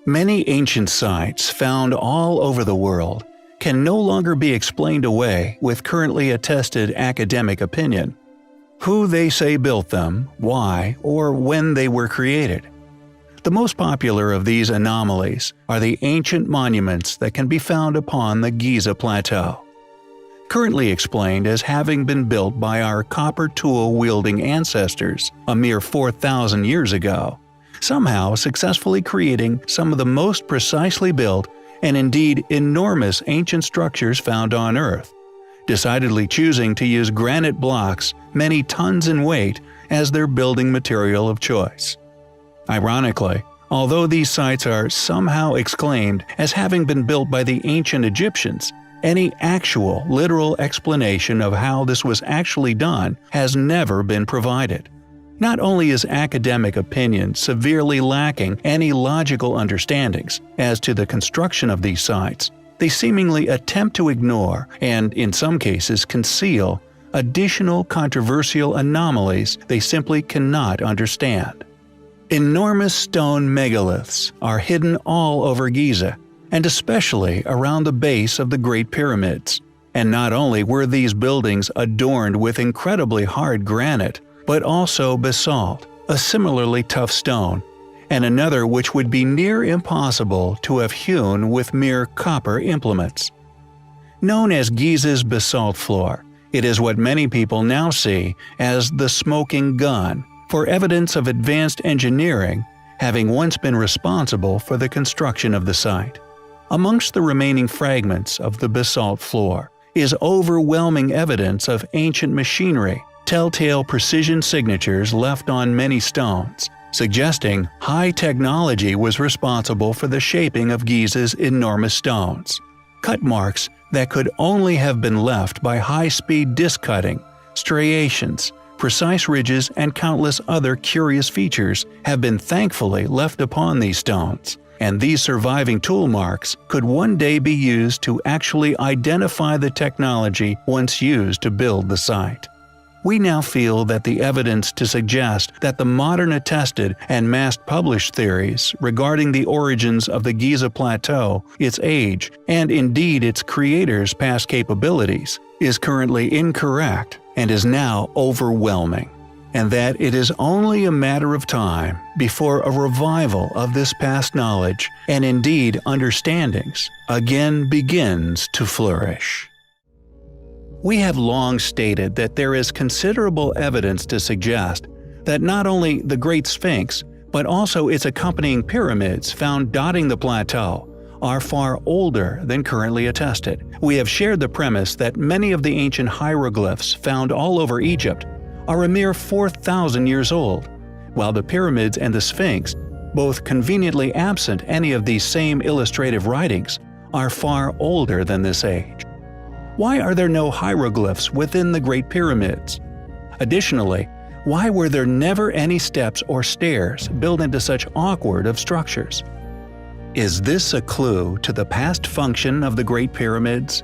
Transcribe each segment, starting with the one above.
Many ancient sites found all over the world can no longer be explained away with currently attested academic opinion. Who they say built them, why, or when they were created. The most popular of these anomalies are the ancient monuments that can be found upon the Giza Plateau. Currently explained as having been built by our copper tool-wielding ancestors a mere 4,000 years ago, somehow successfully creating some of the most precisely built and indeed enormous ancient structures found on Earth, decidedly choosing to use granite blocks many tons in weight as their building material of choice. Ironically, although these sites are somehow exclaimed as having been built by the ancient Egyptians, any actual, literal explanation of how this was actually done has never been provided. Not only is academic opinion severely lacking any logical understandings as to the construction of these sites, they seemingly attempt to ignore, and in some cases conceal, additional controversial anomalies they simply cannot understand. Enormous stone megaliths are hidden all over Giza, and especially around the base of the Great Pyramids. And not only were these buildings adorned with incredibly hard granite, but also basalt, a similarly tough stone, and another which would be near impossible to have hewn with mere copper implements. Known as Giza's basalt floor, it is what many people now see as the smoking gun for evidence of advanced engineering having once been responsible for the construction of the site. Amongst the remaining fragments of the basalt floor is overwhelming evidence of ancient machinery, telltale precision signatures left on many stones, suggesting high technology was responsible for the shaping of Giza's enormous stones. Cut marks that could only have been left by high-speed disc cutting, striations, precise ridges, and countless other curious features have been thankfully left upon these stones, and these surviving tool marks could one day be used to actually identify the technology once used to build the site. We now feel that the evidence to suggest that the modern attested and mass-published theories regarding the origins of the Giza Plateau, its age, and indeed its creator's past capabilities, is currently incorrect and is now overwhelming, and that it is only a matter of time before a revival of this past knowledge and indeed understandings again begins to flourish. We have long stated that there is considerable evidence to suggest that not only the Great Sphinx, but also its accompanying pyramids found dotting the plateau, are far older than currently attested. We have shared the premise that many of the ancient hieroglyphs found all over Egypt are a mere 4,000 years old, while the pyramids and the Sphinx, both conveniently absent any of these same illustrative writings, are far older than this age. Why are there no hieroglyphs within the Great Pyramids? Additionally, why were there never any steps or stairs built into such awkward of structures? Is this a clue to the past function of the Great Pyramids?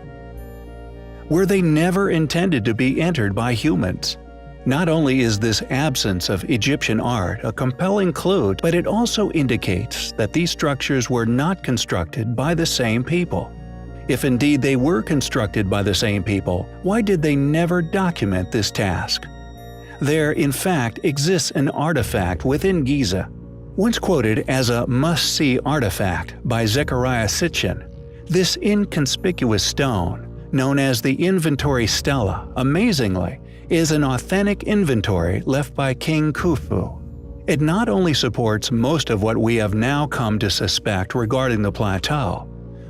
Were they never intended to be entered by humans? Not only is this absence of Egyptian art a compelling clue, but it also indicates that these structures were not constructed by the same people. If indeed they were constructed by the same people, why did they never document this task? There, in fact, exists an artifact within Giza, once quoted as a must-see artifact by Zecharia Sitchin. This inconspicuous stone, known as the inventory stela, amazingly, is an authentic inventory left by King Khufu. It not only supports most of what we have now come to suspect regarding the plateau,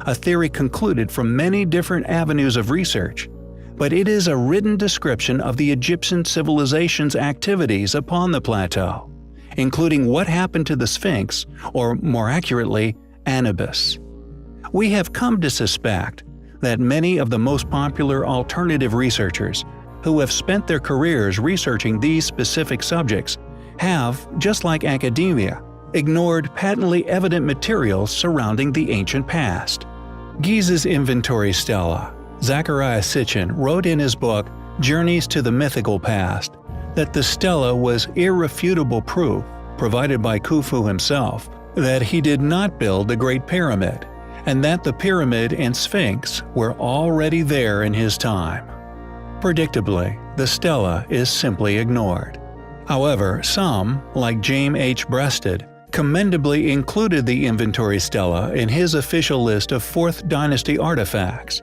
a theory concluded from many different avenues of research, but it is a written description of the Egyptian civilization's activities upon the plateau, including what happened to the Sphinx, or more accurately, Anubis. We have come to suspect that many of the most popular alternative researchers who have spent their careers researching these specific subjects have, just like academia, ignored patently evident materials surrounding the ancient past. Giza's inventory stela, Zecharia Sitchin wrote in his book Journeys to the Mythical Past that the stela was irrefutable proof, provided by Khufu himself, that he did not build the Great Pyramid, and that the pyramid and Sphinx were already there in his time. Predictably, the stela is simply ignored. However, some, like James H. Breasted, commendably included the inventory stela in his official list of 4th Dynasty artifacts,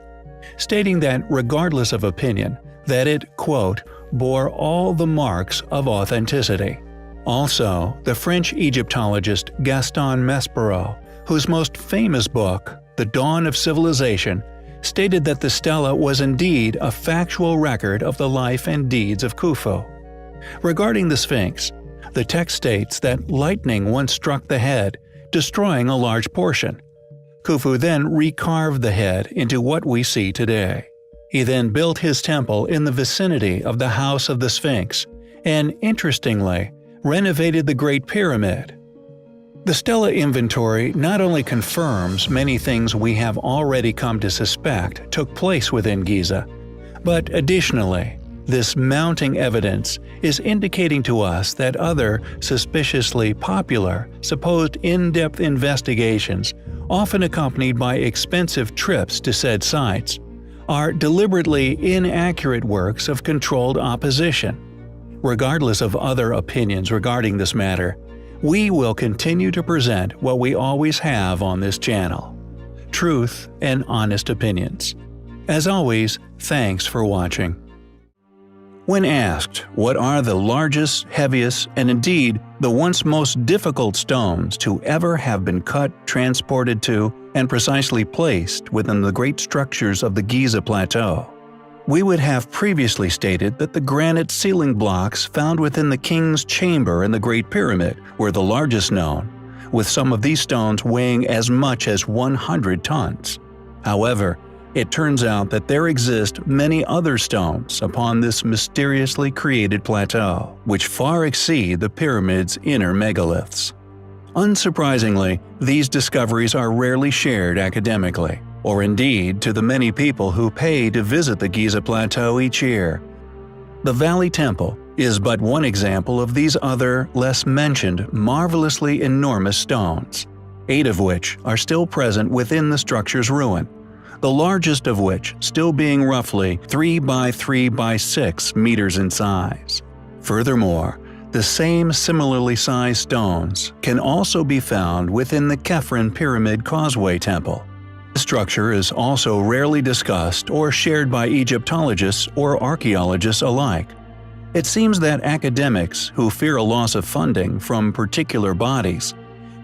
stating that regardless of opinion, that it, quote, bore all the marks of authenticity. Also, the French Egyptologist Gaston Maspero, whose most famous book, The Dawn of Civilization, stated that the stela was indeed a factual record of the life and deeds of Khufu. Regarding the Sphinx, the text states that lightning once struck the head, destroying a large portion. Khufu then recarved the head into what we see today. He then built his temple in the vicinity of the House of the Sphinx, and interestingly, renovated the Great Pyramid. The stela inventory not only confirms many things we have already come to suspect took place within Giza, but additionally, this mounting evidence is indicating to us that other suspiciously popular, supposed in-depth investigations, often accompanied by expensive trips to said sites, are deliberately inaccurate works of controlled opposition. Regardless of other opinions regarding this matter, we will continue to present what we always have on this channel: truth and honest opinions. As always, thanks for watching. When asked what are the largest, heaviest, and indeed the once most difficult stones to ever have been cut, transported to, and precisely placed within the great structures of the Giza Plateau, we would have previously stated that the granite ceiling blocks found within the King's Chamber in the Great Pyramid were the largest known, with some of these stones weighing as much as 100 tons. However, it turns out that there exist many other stones upon this mysteriously created plateau, which far exceed the pyramid's inner megaliths. Unsurprisingly, these discoveries are rarely shared academically, or indeed to the many people who pay to visit the Giza Plateau each year. The Valley Temple is but one example of these other, less mentioned, marvelously enormous stones, 8 of which are still present within the structure's ruin, the largest of which still being roughly 3 by 3 by 6 meters in size. Furthermore, the same similarly sized stones can also be found within the Khafre Pyramid Causeway Temple. The structure is also rarely discussed or shared by Egyptologists or archaeologists alike. It seems that academics who fear a loss of funding from particular bodies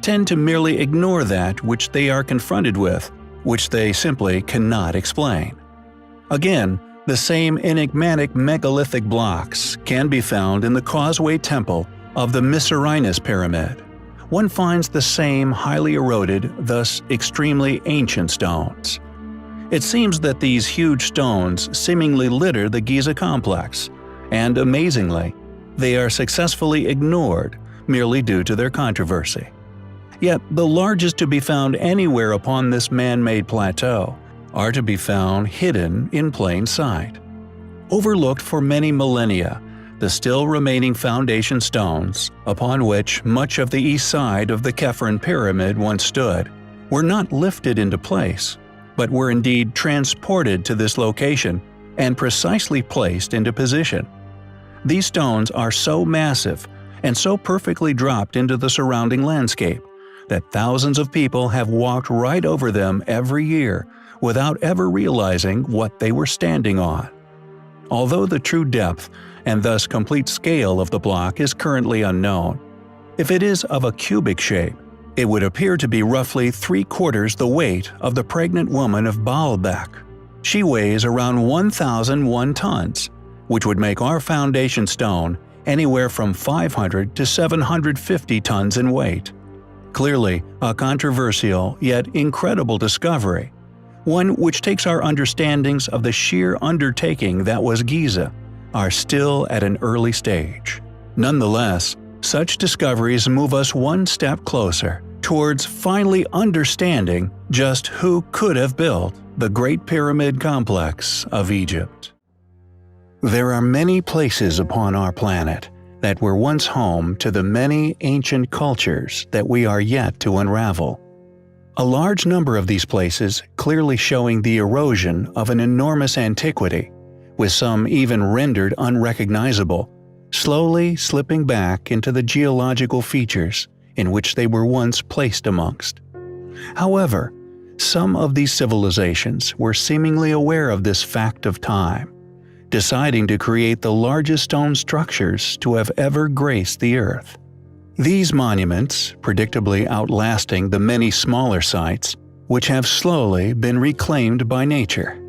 tend to merely ignore that which they are confronted with, which they simply cannot explain. Again, the same enigmatic megalithic blocks can be found in the Causeway Temple of the Mycerinus Pyramid. One finds the same highly eroded, thus extremely ancient stones. It seems that these huge stones seemingly litter the Giza complex, and amazingly, they are successfully ignored merely due to their controversy. Yet the largest to be found anywhere upon this man-made plateau are to be found hidden in plain sight. Overlooked for many millennia, the still remaining foundation stones, upon which much of the east side of the Khafre Pyramid once stood, were not lifted into place, but were indeed transported to this location and precisely placed into position. These stones are so massive and so perfectly dropped into the surrounding landscape that thousands of people have walked right over them every year without ever realizing what they were standing on. Although the true depth and thus complete scale of the block is currently unknown, if it is of a cubic shape, it would appear to be roughly 3/4 the weight of the pregnant woman of Baalbek. She weighs around 1,001 tons, which would make our foundation stone anywhere from 500 to 750 tons in weight. Clearly, a controversial yet incredible discovery, one which takes our understandings of the sheer undertaking that was Giza are still at an early stage. Nonetheless, such discoveries move us one step closer towards finally understanding just who could have built the Great Pyramid Complex of Egypt. There are many places upon our planet that were once home to the many ancient cultures that we are yet to unravel. A large number of these places clearly showing the erosion of an enormous antiquity, with some even rendered unrecognizable, slowly slipping back into the geological features in which they were once placed amongst. However, some of these civilizations were seemingly aware of this fact of time, deciding to create the largest stone structures to have ever graced the earth. These monuments, predictably outlasting the many smaller sites, which have slowly been reclaimed by nature.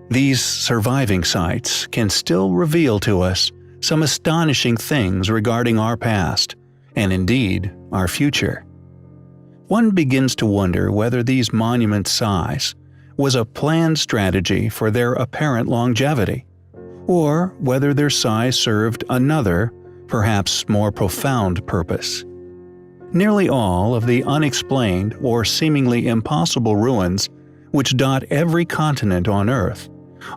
These surviving sites can still reveal to us some astonishing things regarding our past, and indeed, our future. One begins to wonder whether these monuments' size was a planned strategy for their apparent longevity, or whether their size served another, perhaps more profound purpose. Nearly all of the unexplained or seemingly impossible ruins which dot every continent on Earth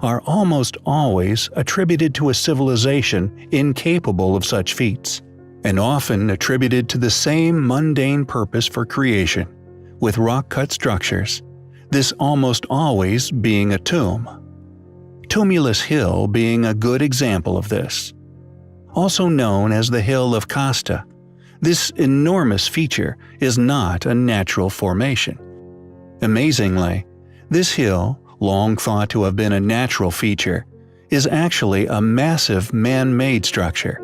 are almost always attributed to a civilization incapable of such feats, and often attributed to the same mundane purpose for creation, with rock-cut structures, this almost always being a tomb. Tumulus Hill being a good example of this. Also known as the Hill of Casta, this enormous feature is not a natural formation. Amazingly, this hill, long thought to have been a natural feature, is actually a massive man-made structure.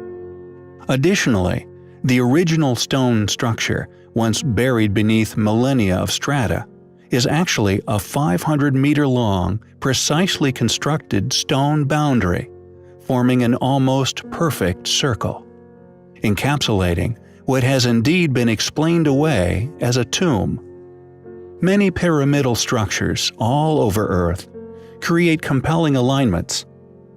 Additionally, the original stone structure, once buried beneath millennia of strata, is actually a 500-meter-long, precisely constructed stone boundary, forming an almost perfect circle, encapsulating what has indeed been explained away as a tomb. Many pyramidal structures all over Earth create compelling alignments,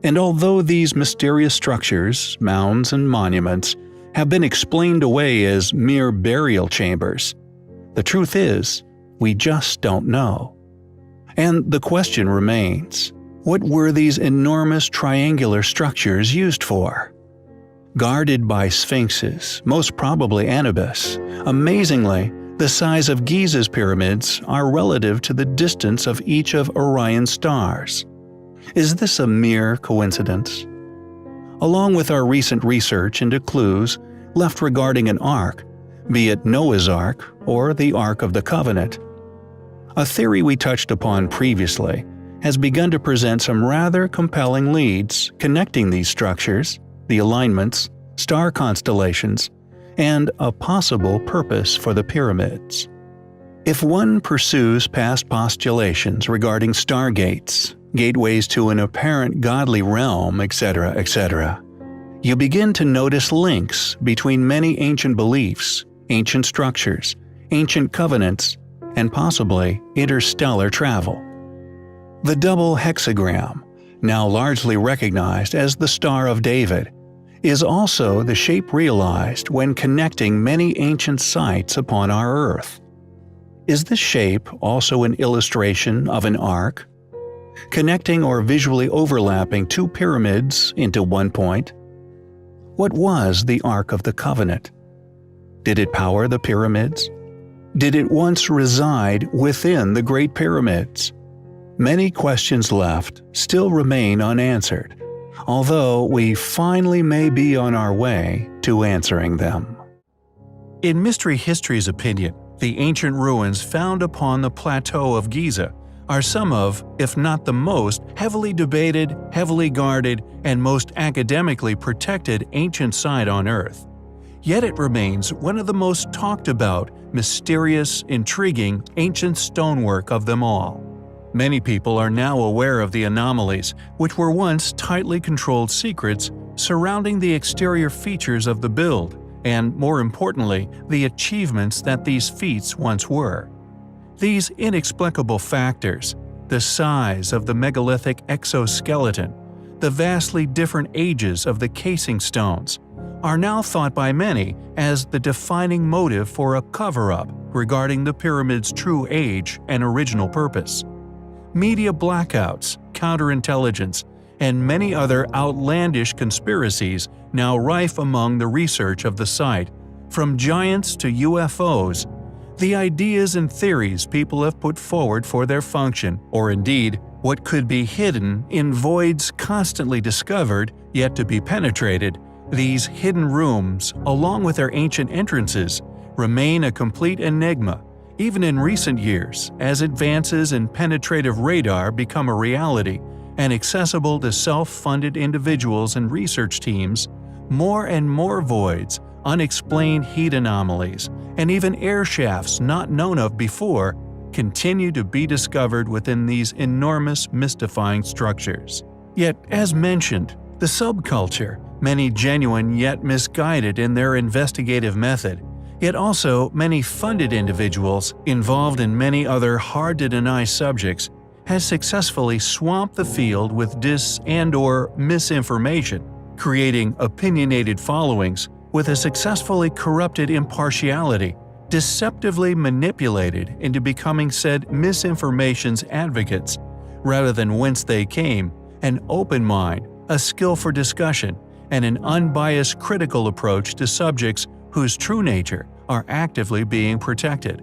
and although these mysterious structures, mounds and monuments, have been explained away as mere burial chambers, the truth is, we just don't know. And the question remains, what were these enormous triangular structures used for? Guarded by sphinxes, most probably Anubis, amazingly, the size of Giza's pyramids are relative to the distance of each of Orion's stars. Is this a mere coincidence? Along with our recent research into clues left regarding an ark, be it Noah's Ark or the Ark of the Covenant, a theory we touched upon previously has begun to present some rather compelling leads connecting these structures, the alignments, star constellations, and a possible purpose for the pyramids. If one pursues past postulations regarding stargates, gateways to an apparent godly realm, etc., etc., you begin to notice links between many ancient beliefs, ancient structures, ancient covenants, and possibly interstellar travel. The double hexagram, now largely recognized as the Star of David, is also the shape realized when connecting many ancient sites upon our Earth. Is this shape also an illustration of an arc, connecting or visually overlapping two pyramids into one point? What was the Ark of the Covenant? Did it power the pyramids? Did it once reside within the Great Pyramids? Many questions left still remain unanswered, although we finally may be on our way to answering them. In Mystery History's opinion, the ancient ruins found upon the plateau of Giza are some of, if not the most, heavily debated, heavily guarded, and most academically protected ancient site on Earth. Yet it remains one of the most talked about, mysterious, intriguing, ancient stonework of them all. Many people are now aware of the anomalies, which were once tightly controlled secrets surrounding the exterior features of the build, and more importantly, the achievements that these feats once were. These inexplicable factors, the size of the megalithic exoskeleton, the vastly different ages of the casing stones, are now thought by many as the defining motive for a cover-up regarding the pyramid's true age and original purpose. Media blackouts, counterintelligence, and many other outlandish conspiracies now rife among the research of the site, from giants to UFOs. The ideas and theories people have put forward for their function, or indeed, what could be hidden in voids constantly discovered yet to be penetrated, these hidden rooms, along with their ancient entrances, remain a complete enigma, even in recent years, as advances in penetrative radar become a reality and accessible to self-funded individuals and research teams. More and more voids, unexplained heat anomalies, and even air shafts not known of before continue to be discovered within these enormous mystifying structures. Yet, as mentioned, the subculture, many genuine yet misguided in their investigative method, yet also many funded individuals involved in many other hard-to-deny subjects, has successfully swamped the field with dis- and/or misinformation, creating opinionated followings with a successfully corrupted impartiality, deceptively manipulated into becoming said misinformation's advocates, rather than whence they came, an open mind, a skill for discussion, and an unbiased critical approach to subjects whose true nature are actively being protected.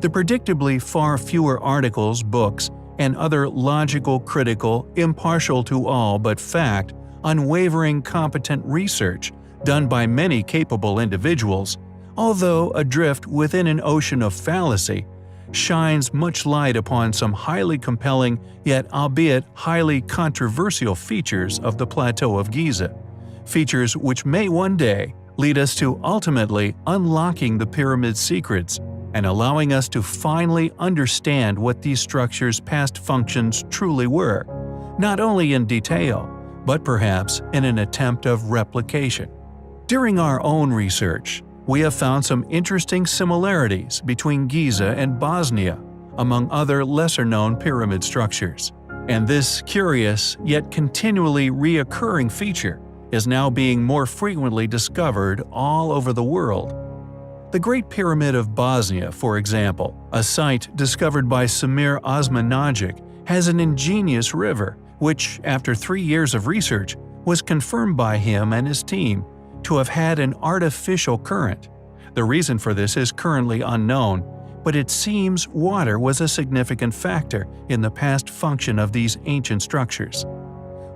The predictably far fewer articles, books, and other logical, critical, impartial to all but fact, unwavering competent research done by many capable individuals, although adrift within an ocean of fallacy, shines much light upon some highly compelling yet albeit highly controversial features of the Plateau of Giza, features which may one day lead us to ultimately unlocking the pyramid's secrets and allowing us to finally understand what these structures' past functions truly were, not only in detail, but perhaps in an attempt of replication. During our own research, we have found some interesting similarities between Giza and Bosnia, among other lesser-known pyramid structures, and this curious yet continually reoccurring feature is now being more frequently discovered all over the world. The Great Pyramid of Bosnia, for example, a site discovered by Samir Osmanagic, has an ingenious river, which, after 3 years of research, was confirmed by him and his team to have had an artificial current. The reason for this is currently unknown, but it seems water was a significant factor in the past function of these ancient structures.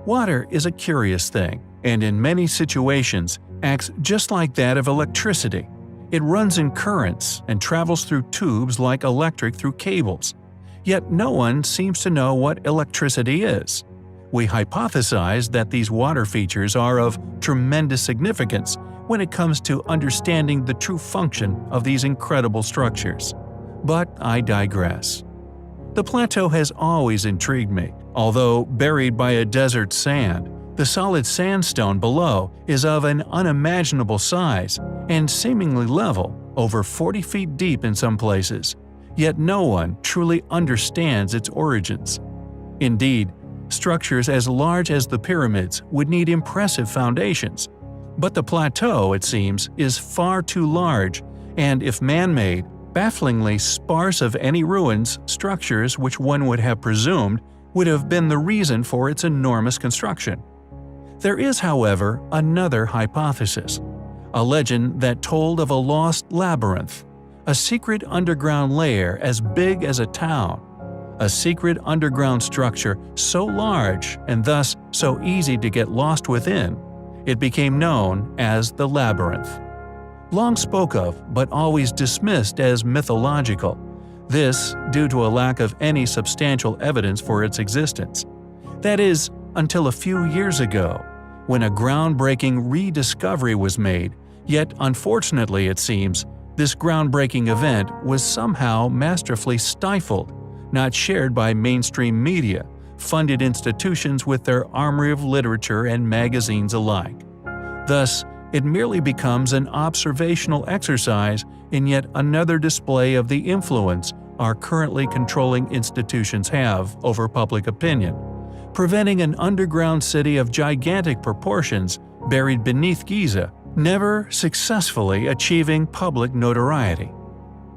Water is a curious thing, and in many situations acts just like that of electricity. It runs in currents and travels through tubes like electric through cables. Yet no one seems to know what electricity is. We hypothesize that these water features are of tremendous significance when it comes to understanding the true function of these incredible structures. But I digress. The plateau has always intrigued me. Although buried by a desert sand, the solid sandstone below is of an unimaginable size and seemingly level, over 40 feet deep in some places, yet no one truly understands its origins. Indeed, structures as large as the pyramids would need impressive foundations, but the plateau, it seems, is far too large and, if man-made, bafflingly sparse of any ruins, structures which one would have presumed would have been the reason for its enormous construction. There is, however, another hypothesis, a legend that told of a lost labyrinth, a secret underground lair as big as a town, a secret underground structure so large and thus so easy to get lost within, it became known as the labyrinth. Long spoke of, but always dismissed as mythological, this due to a lack of any substantial evidence for its existence. That is, until a few years ago, when a groundbreaking rediscovery was made, yet unfortunately it seems, this groundbreaking event was somehow masterfully stifled, not shared by mainstream media, funded institutions with their armory of literature and magazines alike. Thus, it merely becomes an observational exercise in yet another display of the influence our currently controlling institutions have over public opinion, preventing an underground city of gigantic proportions buried beneath Giza never successfully achieving public notoriety.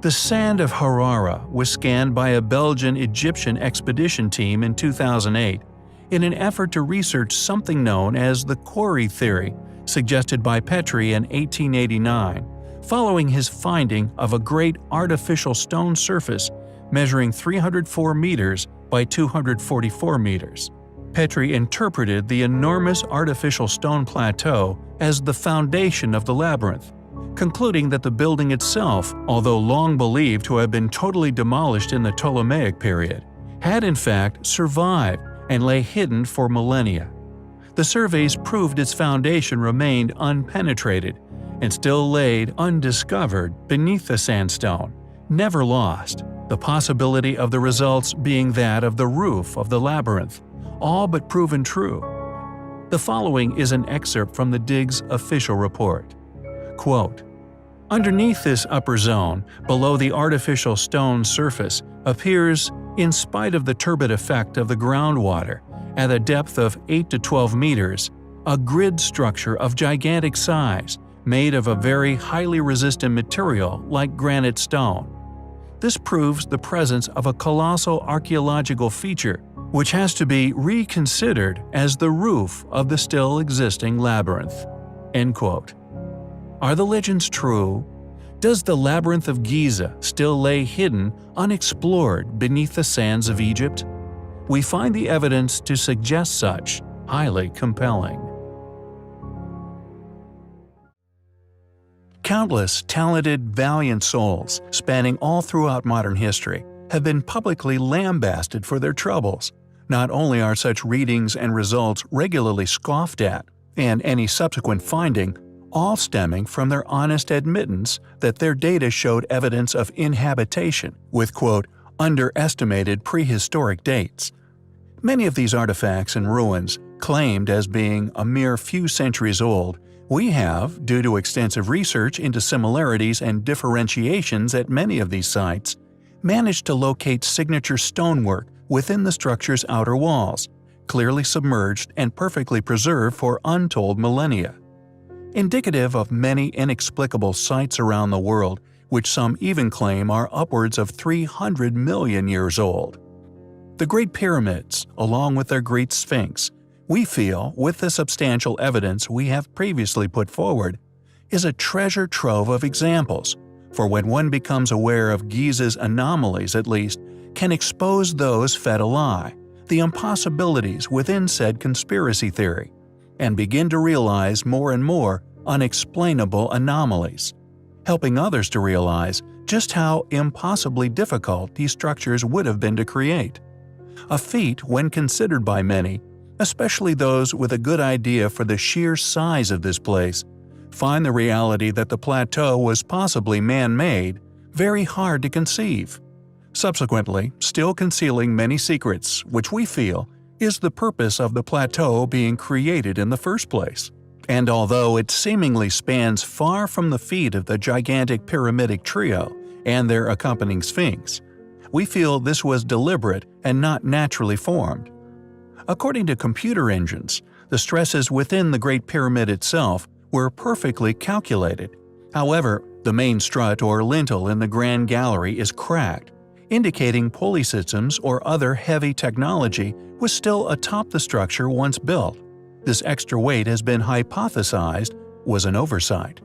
The sand of Harara was scanned by a Belgian-Egyptian expedition team in 2008, in an effort to research something known as the quarry theory, suggested by Petrie in 1889, following his finding of a great artificial stone surface measuring 304 meters by 244 meters. Petrie interpreted the enormous artificial stone plateau as the foundation of the labyrinth, concluding that the building itself, although long believed to have been totally demolished in the Ptolemaic period, had in fact survived and lay hidden for millennia. The surveys proved its foundation remained unpenetrated and still laid undiscovered beneath the sandstone, never lost, the possibility of the results being that of the roof of the labyrinth, all but proven true. The following is an excerpt from the dig's official report. Quote, "Underneath this upper zone, below the artificial stone surface, appears, in spite of the turbid effect of the groundwater, at a depth of 8 to 12 meters, a grid structure of gigantic size, made of a very highly resistant material like granite stone. This proves the presence of a colossal archaeological feature which has to be reconsidered as the roof of the still existing labyrinth." End quote. Are the legends true? Does the labyrinth of Giza still lay hidden, unexplored beneath the sands of Egypt? We find the evidence to suggest such highly compelling. Countless talented, valiant souls, spanning all throughout modern history, have been publicly lambasted for their troubles. Not only are such readings and results regularly scoffed at, and any subsequent finding, all stemming from their honest admittance that their data showed evidence of inhabitation with, quote, underestimated prehistoric dates. Many of these artifacts and ruins, claimed as being a mere few centuries old, we have, due to extensive research into similarities and differentiations at many of these sites, managed to locate signature stonework within the structure's outer walls, clearly submerged and perfectly preserved for untold millennia. Indicative of many inexplicable sites around the world, which some even claim are upwards of 300 million years old. The Great Pyramids, along with their Great Sphinx, we feel, with the substantial evidence we have previously put forward, is a treasure trove of examples, for when one becomes aware of Giza's anomalies at least, can expose those fed a lie, the impossibilities within said conspiracy theory, and begin to realize more and more unexplainable anomalies, helping others to realize just how impossibly difficult these structures would have been to create. A feat when considered by many, especially those with a good idea for the sheer size of this place, find the reality that the plateau was possibly man-made very hard to conceive, subsequently still concealing many secrets which we feel is the purpose of the plateau being created in the first place. And although it seemingly spans far from the feet of the gigantic pyramidic trio and their accompanying sphinx, we feel this was deliberate and not naturally formed. According to computer engines, the stresses within the Great Pyramid itself were perfectly calculated. However, the main strut or lintel in the Grand Gallery is cracked, indicating pulley systems or other heavy technology was still atop the structure once built. This extra weight has been hypothesized was an oversight.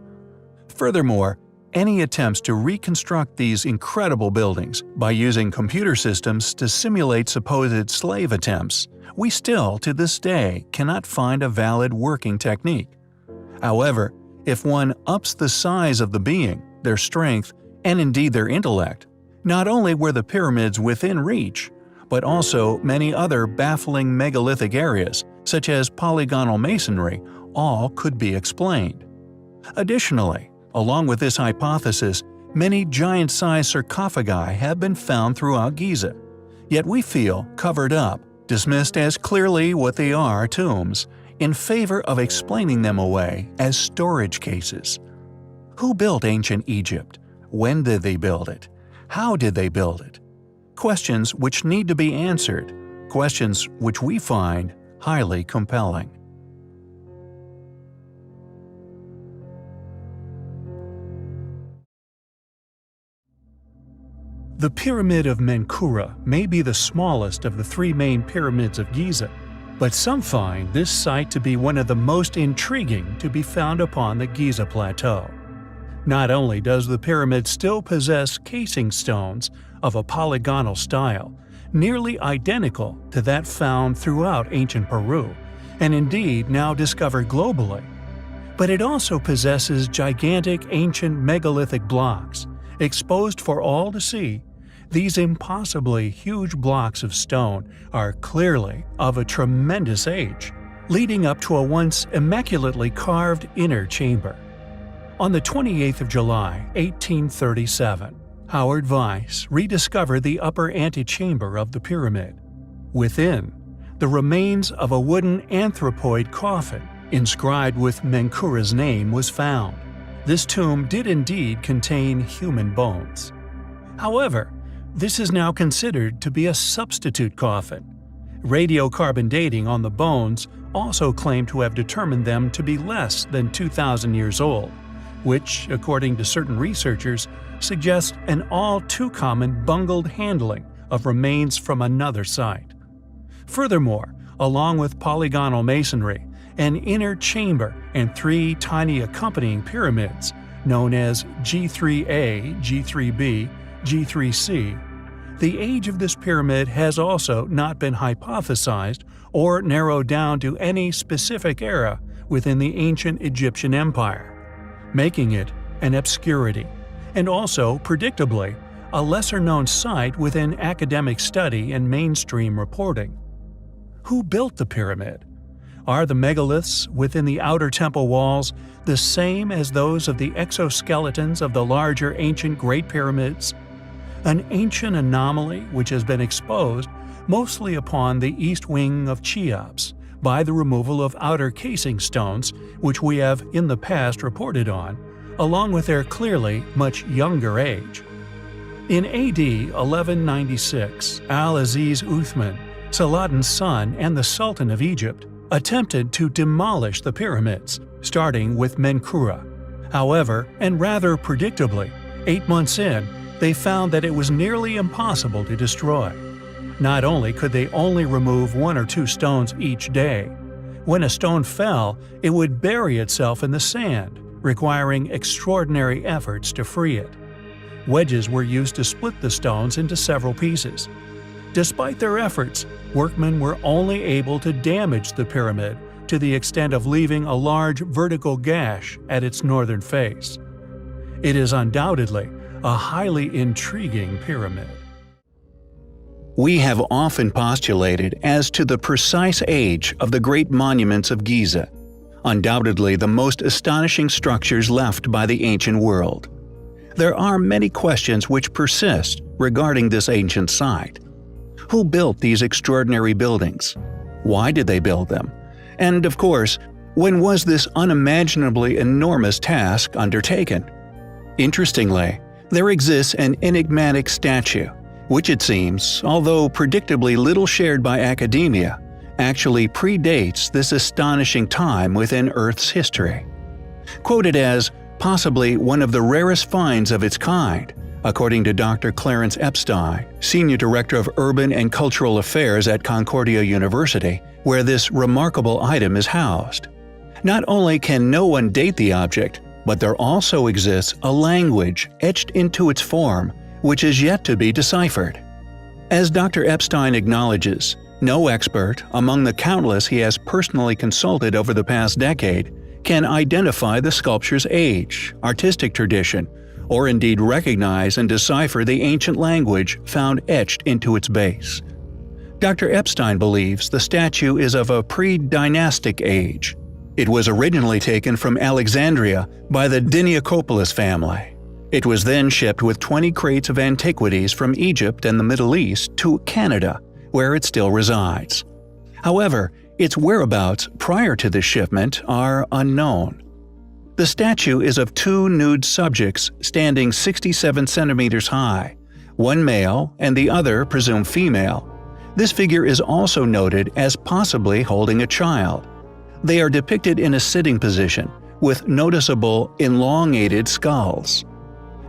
Furthermore, any attempts to reconstruct these incredible buildings by using computer systems to simulate supposed slave attempts, we still, to this day, cannot find a valid working technique. However, if one ups the size of the being, their strength, and indeed their intellect, not only were the pyramids within reach, but also many other baffling megalithic areas, such as polygonal masonry, all could be explained. Additionally, along with this hypothesis, many giant-sized sarcophagi have been found throughout Giza, yet we feel covered up, dismissed as clearly what they are tombs, in favor of explaining them away as storage cases. Who built ancient Egypt? When did they build it? How did they build it? Questions which need to be answered, questions which we find highly compelling. The Pyramid of Menkaure may be the smallest of the three main pyramids of Giza, But some find this site to be one of the most intriguing to be found upon the Giza Plateau. Not only does the pyramid still possess casing stones of a polygonal style, nearly identical to that found throughout ancient Peru, and indeed now discovered globally, but it also possesses gigantic ancient megalithic blocks, exposed for all to see. These impossibly huge blocks of stone are clearly of a tremendous age, leading up to a once immaculately carved inner chamber. On the 28th of July, 1837, Howard Weiss rediscovered the upper antechamber of the pyramid. Within, the remains of a wooden anthropoid coffin inscribed with Menkura's name was found. This tomb did indeed contain human bones. However, this is now considered to be a substitute coffin. Radiocarbon dating on the bones also claimed to have determined them to be less than 2,000 years old, which, according to certain researchers, suggests an all too common bungled handling of remains from another site. Furthermore, along with polygonal masonry, an inner chamber and 3 tiny accompanying pyramids, known as G3A, G3B, G3C, the age of this pyramid has also not been hypothesized or narrowed down to any specific era within the ancient Egyptian Empire, making it an obscurity, and also, predictably, a lesser-known site within academic study and mainstream reporting. Who built the pyramid? Are the megaliths within the outer temple walls the same as those of the exoskeletons of the larger ancient Great Pyramids? An ancient anomaly which has been exposed mostly upon the east wing of Cheops by the removal of outer casing stones which we have in the past reported on, along with their clearly much younger age. In AD 1196, Al-Aziz Uthman, Saladin's son and the Sultan of Egypt, attempted to demolish the pyramids, starting with Menkura. However, and rather predictably, 8 months in, they found that it was nearly impossible to destroy. Not only could they only remove 1 or 2 stones each day, when a stone fell, it would bury itself in the sand, requiring extraordinary efforts to free it. Wedges were used to split the stones into several pieces. Despite their efforts, workmen were only able to damage the pyramid to the extent of leaving a large vertical gash at its northern face. It is undoubtedly a highly intriguing pyramid. We have often postulated as to the precise age of the great monuments of Giza, undoubtedly the most astonishing structures left by the ancient world. There are many questions which persist regarding this ancient site. Who built these extraordinary buildings? Why did they build them? And of course, when was this unimaginably enormous task undertaken? Interestingly, there exists an enigmatic statue, which it seems, although predictably little shared by academia, actually predates this astonishing time within Earth's history. Quoted as possibly one of the rarest finds of its kind, according to Dr. Clarence Epstein, Senior Director of Urban and Cultural Affairs at Concordia University, where this remarkable item is housed. Not only can no one date the object, but there also exists a language etched into its form which is yet to be deciphered. As Dr. Epstein acknowledges, no expert, among the countless he has personally consulted over the past decade, can identify the sculpture's age, artistic tradition, or indeed recognize and decipher the ancient language found etched into its base. Dr. Epstein believes the statue is of a pre-dynastic age. It was originally taken from Alexandria by the Diniakopoulos family. It was then shipped with 20 crates of antiquities from Egypt and the Middle East to Canada, where it still resides. However, its whereabouts prior to this shipment are unknown. The statue is of 2 nude subjects standing 67 centimeters high, one male and the other presumed female. This figure is also noted as possibly holding a child. They are depicted in a sitting position, with noticeable elongated skulls.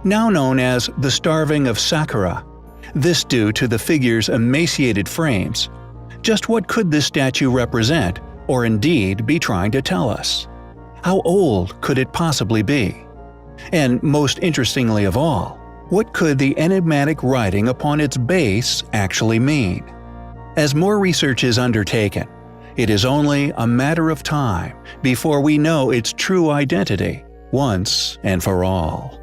Now known as the Starving of Saqqara, this due to the figure's emaciated frames. Just what could this statue represent, or indeed be trying to tell us? How old could it possibly be? And most interestingly of all, what could the enigmatic writing upon its base actually mean? As more research is undertaken, it is only a matter of time before we know its true identity once and for all.